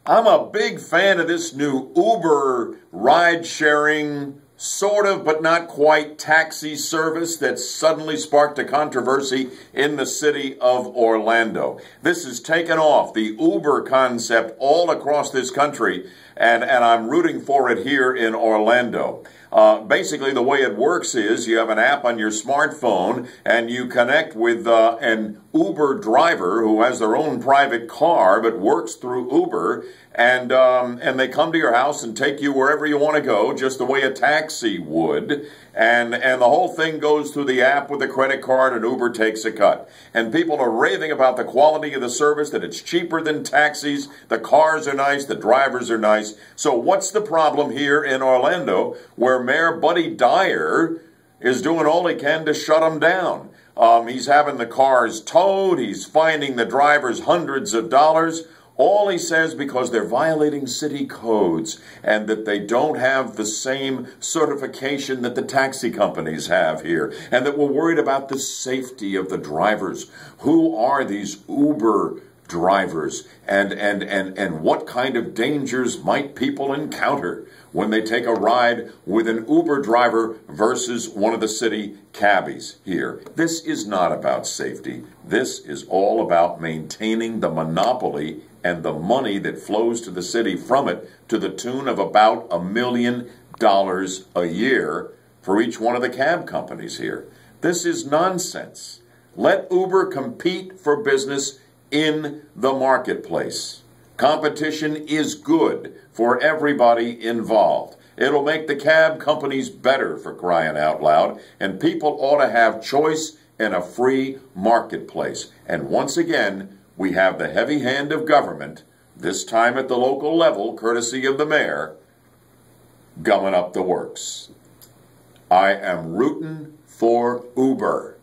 I'm a big fan of this new Uber ride-sharing, sort of but not quite taxi service that suddenly sparked a controversy in the city of Orlando. This has taken off, the Uber concept, all across this country, and I'm rooting for it here in Orlando. Basically, the way it works is you have an app on your smartphone and you connect with an Uber driver who has their own private car but works through Uber, and they come to your house and take you wherever you want to go, just the way a taxi would. And the whole thing goes through the app with a credit card, and Uber takes a cut. And people are raving about the quality of the service, that it's cheaper than taxis, the cars are nice, the drivers are nice. So what's the problem here in Orlando, where Mayor Buddy Dyer is doing all he can to shut them down? He's having the cars towed, he's fining the drivers hundreds of dollars. All he says because they're violating city codes and that they don't have the same certification that the taxi companies have here, and that we're worried about the safety of the drivers. Who are these Uber drivers, and what kind of dangers might people encounter when they take a ride with an Uber driver versus one of the city cabbies here? This is not about safety. This is all about maintaining the monopoly and the money that flows to the city from it, to the tune of about $1 million a year for each one of the cab companies here. This is nonsense. Let Uber compete for business in the marketplace. Competition is good for everybody involved. It'll make the cab companies better, for crying out loud, and people ought to have choice in a free marketplace. And once again, we have the heavy hand of government, this time at the local level, courtesy of the mayor, gumming up the works. I am rooting for Uber,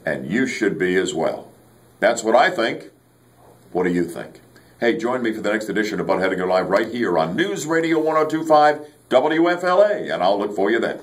and you should be as well. That's what I think. What do you think? Hey, join me for the next edition of Butthead and Go Live right here on News Radio 102.5 WFLA, and I'll look for you then.